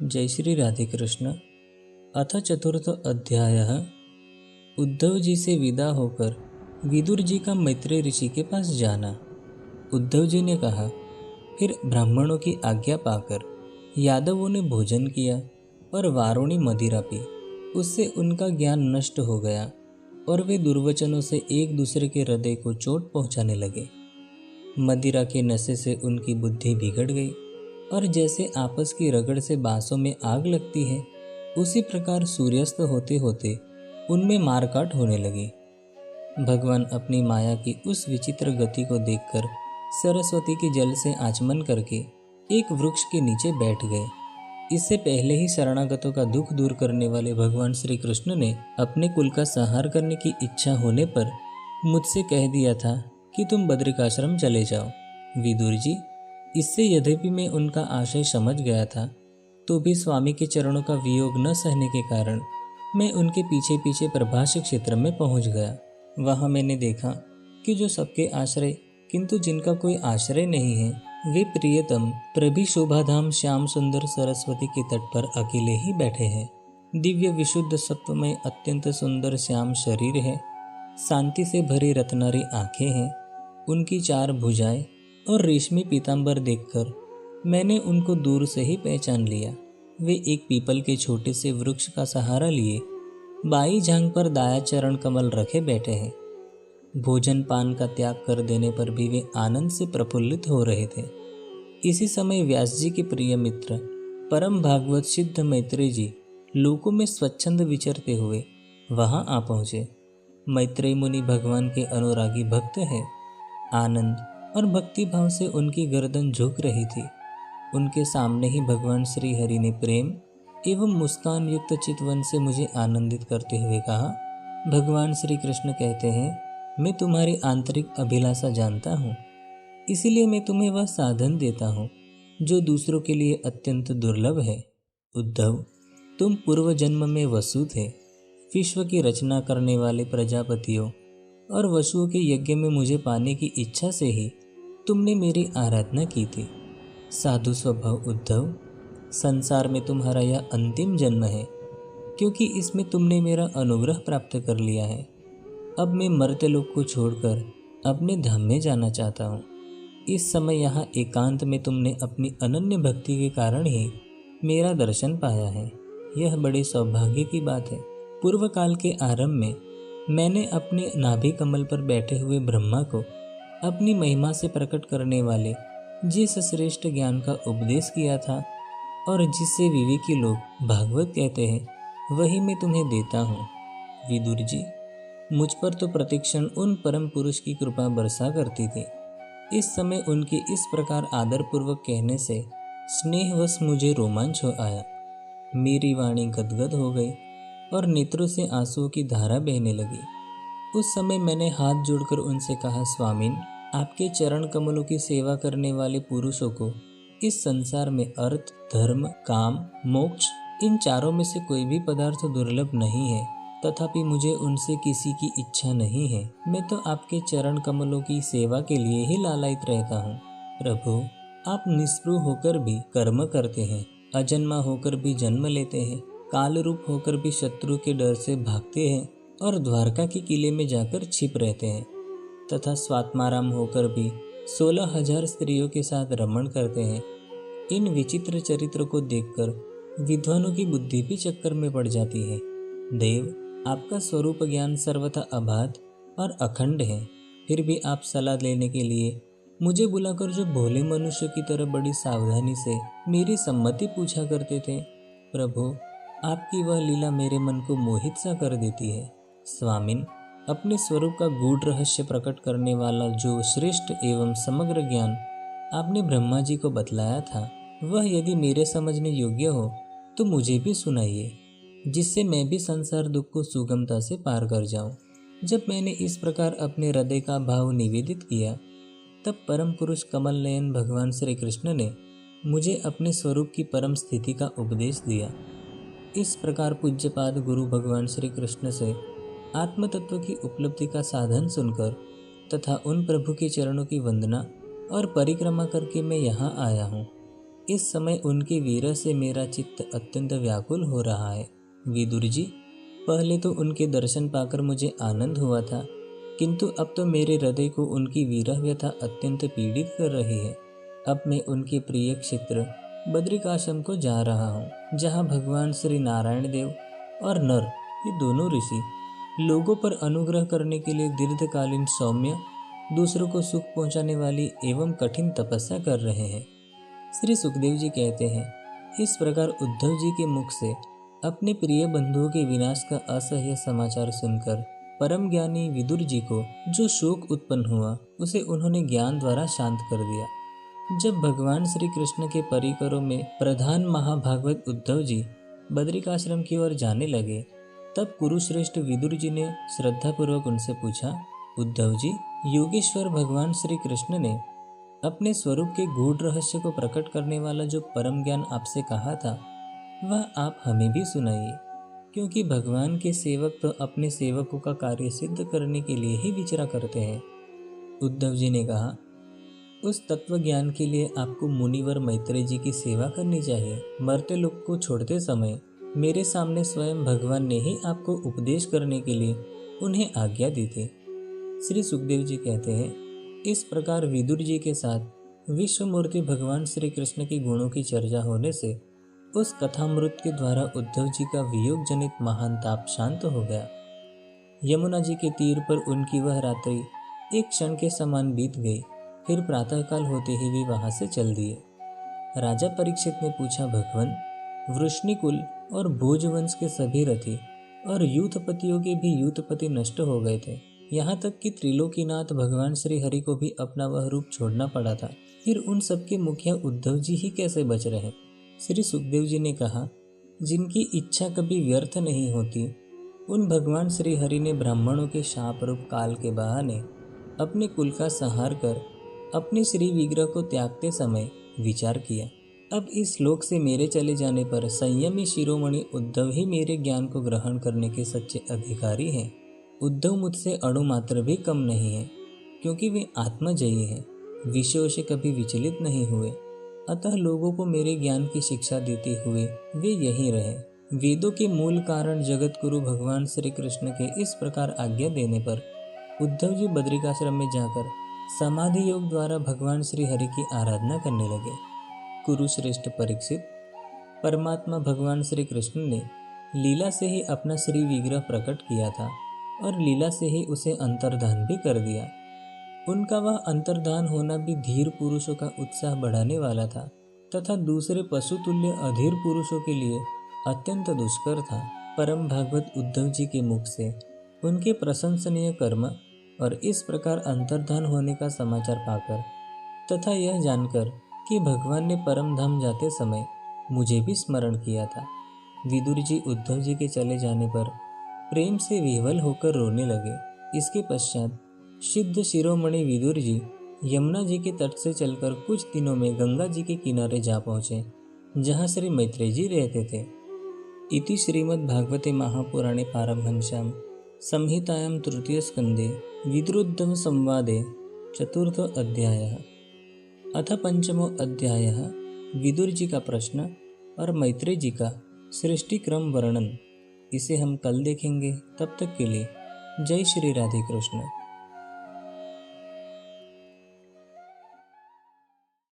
जय श्री राधे कृष्ण। अथ चतुर्थ अध्याय। उद्धव जी से विदा होकर विदुर जी का मैत्रेय ऋषि के पास जाना। उद्धव जी ने कहा, फिर ब्राह्मणों की आज्ञा पाकर यादवों ने भोजन किया और वारुणी मदिरा पी। उससे उनका ज्ञान नष्ट हो गया और वे दुर्वचनों से एक दूसरे के हृदय को चोट पहुंचाने लगे। मदिरा के नशे से उनकी बुद्धि बिगड़ गई और जैसे आपस की रगड़ से बांसों में आग लगती है, उसी प्रकार सूर्यास्त होते होते उनमें मारकाट होने लगी। भगवान अपनी माया की उस विचित्र गति को देखकर सरस्वती के जल से आचमन करके एक वृक्ष के नीचे बैठ गए। इससे पहले ही शरणागतों का दुख दूर करने वाले भगवान श्री कृष्ण ने अपने कुल का संहार करने की इच्छा होने पर मुझसे कह दिया था कि तुम बद्रिकाश्रम चले जाओ। विदुर जी, इससे यद्यपि मैं उनका आशय समझ गया था, तो भी स्वामी के चरणों का वियोग न सहने के कारण मैं उनके पीछे पीछे प्रभास क्षेत्र में पहुंच गया। वहां मैंने देखा कि जो सबके आश्रय किंतु जिनका कोई आश्रय नहीं है, वे प्रियतम प्रभि शोभाधाम श्याम सुंदर सरस्वती के तट पर अकेले ही बैठे हैं। दिव्य विशुद्ध सत्व में अत्यंत सुंदर श्याम शरीर है, शांति से भरी रत्नारी आंखें हैं, उनकी 4 भुजाएं और रेशमी पीतांबर देखकर मैंने उनको दूर से ही पहचान लिया। वे एक पीपल के छोटे से वृक्ष का सहारा लिए बाई जांघ पर दाया चरण कमल रखे बैठे हैं। भोजन पान का त्याग कर देने पर भी वे आनंद से प्रफुल्लित हो रहे थे। इसी समय व्यास जी के प्रिय मित्र परम भागवत सिद्ध मैत्रेय जी लोकों में स्वच्छंद विचरते हुए वहां आ पहुंचे। मैत्रेय मुनि भगवान के अनुरागी भक्त हैं। आनंद और भक्ति भाव से उनकी गर्दन झुक रही थी। उनके सामने ही भगवान श्री हरि ने प्रेम एवं मुस्कान युक्त चितवन से मुझे आनंदित करते हुए कहा, भगवान श्री कृष्ण कहते हैं, मैं तुम्हारी आंतरिक अभिलाषा जानता हूँ, इसीलिए मैं तुम्हें वह साधन देता हूँ जो दूसरों के लिए अत्यंत दुर्लभ है। उद्धव, तुम पूर्व जन्म में वसु थे। विश्व की रचना करने वाले प्रजापतियों और वसुओं के यज्ञ में मुझे पाने की इच्छा से ही तुमने मेरी आराधना की थी। साधु स्वभाव उद्धव, संसार में तुम्हारा यह अंतिम जन्म है, क्योंकि इसमें तुमने मेरा अनुग्रह प्राप्त कर लिया है। अब मैं मर्त्य लोक को छोड़कर अपने धाम में जाना चाहता हूँ। इस समय यहाँ एकांत में तुमने अपनी अनन्य भक्ति के कारण ही मेरा दर्शन पाया है। यह बड़े सौभाग्य की बात है। पूर्व काल के आरंभ में मैंने अपने नाभि कमल पर बैठे हुए ब्रह्मा को अपनी महिमा से प्रकट करने वाले जिस श्रेष्ठ ज्ञान का उपदेश किया था और जिसे विवेकी लोग भागवत कहते हैं, वही मैं तुम्हें देता हूँ। विदुर जी, मुझ पर तो प्रतिक्षण उन परम पुरुष की कृपा बरसा करती थी। इस समय उनके इस प्रकार आदरपूर्वक कहने से स्नेहवश मुझे रोमांच हो आया। मेरी वाणी गदगद हो गई और नेत्रों से आंसुओं की धारा बहने लगी। उस समय मैंने हाथ जोड़कर उनसे कहा, स्वामीन, आपके चरण कमलों की सेवा करने वाले पुरुषों को इस संसार में अर्थ, धर्म, काम, मोक्ष, इन चारों में से कोई भी पदार्थ दुर्लभ नहीं है। तथापि मुझे उनसे किसी की इच्छा नहीं है। मैं तो आपके चरण कमलों की सेवा के लिए ही लालायित रहता हूँ। प्रभु, आप निस्पृह होकर भी कर्म करते हैं, अजन्मा होकर भी जन्म लेते हैं, काल रूप होकर भी शत्रु के डर से भागते हैं और द्वारका के किले में जाकर छिप रहते हैं, तथा स्वात्माराम होकर भी 16,000 स्त्रियों के साथ रमण करते हैं। इन विचित्र चरित्र को देखकर विद्वानों की बुद्धि भी चक्कर में पड़ जाती है। देव, आपका स्वरूप ज्ञान सर्वथा अबाध और अखंड है, फिर भी आप सलाह लेने के लिए मुझे बुलाकर जो भोले मनुष्य की तरह बड़ी सावधानी से मेरी सम्मति पूछा करते थे, प्रभु, आपकी वह लीला मेरे मन को मोहित सा कर देती है। स्वामिन, अपने स्वरूप का गूढ़ रहस्य प्रकट करने वाला जो श्रेष्ठ एवं समग्र ज्ञान आपने ब्रह्मा जी को बतलाया था, वह यदि मेरे समझने योग्य हो तो मुझे भी सुनाइए, जिससे मैं भी संसार दुख को सुगमता से पार कर जाऊं। जब मैंने इस प्रकार अपने हृदय का भाव निवेदित किया, तब परम पुरुष कमल नयन भगवान श्री कृष्ण ने मुझे अपने स्वरूप की परम स्थिति का उपदेश दिया। इस प्रकार पूज्यपाद गुरु भगवान श्री कृष्ण से आत्म तत्व की उपलब्धि का साधन सुनकर तथा उन प्रभु के चरणों की वंदना और परिक्रमा करके मैं यहाँ आया हूँ। इस समय उनके वीर से मेरा चित्त अत्यंत व्याकुल हो रहा है। विदुर जी, पहले तो उनके दर्शन पाकर मुझे आनंद हुआ था, किंतु अब तो मेरे हृदय को उनकी विरह व्यथा अत्यंत पीड़ित कर रही है। अब मैं उनके प्रिय क्षेत्र बद्रिकाश्रम को जा रहा हूँ, जहाँ भगवान श्री नारायण देव और नर, ये दोनों ऋषि लोगों पर अनुग्रह करने के लिए दीर्घकालीन सौम्य, दूसरों को सुख पहुंचाने वाली एवं कठिन तपस्या कर रहे हैं। श्री सुखदेव जी कहते हैं, इस प्रकार उद्धव जी के मुख से अपने प्रिय बंधुओं के विनाश का असह्य समाचार सुनकर परम ज्ञानी विदुर जी को जो शोक उत्पन्न हुआ, उसे उन्होंने ज्ञान द्वारा शांत कर दिया। जब भगवान श्री कृष्ण के परिकरों में प्रधान महाभागवत उद्धव जी बद्रिकाश्रम की ओर जाने लगे, तब कुरुश्रेष्ठ विदुर जी ने श्रद्धापूर्वक उनसे पूछा, उद्धव जी, योगेश्वर भगवान श्री कृष्ण ने अपने स्वरूप के गूढ़ रहस्य को प्रकट करने वाला जो परम ज्ञान आपसे कहा था, वह आप हमें भी सुनाइए, क्योंकि भगवान के सेवक तो अपने सेवकों का कार्य सिद्ध करने के लिए ही विचरा करते हैं। उद्धव जी ने कहा, उस तत्व ज्ञान के लिए आपको मुनिवर मैत्रेय जी की सेवा करनी चाहिए। मर्त्य लोक को छोड़ते समय मेरे सामने स्वयं भगवान ने ही आपको उपदेश करने के लिए उन्हें आज्ञा दी थी। श्री सुखदेव जी कहते हैं, इस प्रकार विदुर जी के साथ विश्वमूर्ति भगवान श्री कृष्ण के गुणों की चर्चा होने से उस कथामृत के द्वारा उद्धव जी का वियोग जनित महान ताप शांत हो गया। यमुना जी के तीर पर उनकी वह रात्रि एक क्षण के समान बीत गई। फिर प्रातःकाल होते ही वे वहां से चल दिए। राजा परीक्षित ने पूछा, भगवान, वृष्णिकुल और भोजवंश के सभी रथी और यूथपतियों के भी यूथपति नष्ट हो गए थे, यहाँ तक कि त्रिलोकीनाथ भगवान श्री हरि को भी अपना वह रूप छोड़ना पड़ा था। फिर उन सबके मुखिया उद्धव जी ही कैसे बच रहे? श्री सुखदेव जी ने कहा, जिनकी इच्छा कभी व्यर्थ नहीं होती, उन भगवान श्री हरि ने ब्राह्मणों के शाप रूप काल के बहाने अपने कुल का संहार कर अपने श्री विग्रह को त्यागते समय विचार किया, अब इस श्लोक से मेरे चले जाने पर संयमी शिरोमणि उद्धव ही मेरे ज्ञान को ग्रहण करने के सच्चे अधिकारी हैं। उद्धव मुझसे अणु मात्र भी कम नहीं है, क्योंकि वे आत्मजयी हैं, विषयों से कभी विचलित नहीं हुए। अतः लोगों को मेरे ज्ञान की शिक्षा देते हुए वे यहीं रहे। वेदों के मूल कारण जगत गुरु भगवान श्री कृष्ण के इस प्रकार आज्ञा देने पर उद्धव जी बद्रिकाश्रम में जाकर समाधि योग द्वारा भगवान श्री हरि की आराधना करने लगे। कुरुश्रेष्ठ परीक्षित, परमात्मा भगवान श्री कृष्ण ने लीला से ही अपना श्री विग्रह प्रकट किया था और लीला से ही उसे अंतर्धान भी कर दिया। उनका वह अंतर्धान होना भी धीर पुरुषों का उत्साह बढ़ाने वाला था तथा दूसरे पशुतुल्य अधीर पुरुषों के लिए अत्यंत दुष्कर था। परम भागवत उद्धव जी के मुख से उनके प्रशंसनीय कर्म और इस प्रकार अंतर्धान होने का समाचार पाकर तथा यह जानकर कि भगवान ने परम धाम जाते समय मुझे भी स्मरण किया था, विदुर जी उद्धव जी के चले जाने पर प्रेम से विह्वल होकर रोने लगे। इसके पश्चात सिद्ध शिरोमणि विदुर जी यमुना जी के तट से चलकर कुछ दिनों में गंगा जी के किनारे जा पहुँचे, जहाँ श्री मैत्रेय जी रहते थे। इति श्रीमद्भागवते महापुराणे पारमहंस्यां संहितायां तृतीय स्कंदे विदुरोद्धव संवादे चतुर्थ अध्यायः। अथ पंचमो अध्यायः विदुर जी का प्रश्न और मैत्रेय जी का सृष्टि क्रम वर्णन। इसे हम कल देखेंगे। तब तक के लिए जय श्री राधे कृष्ण।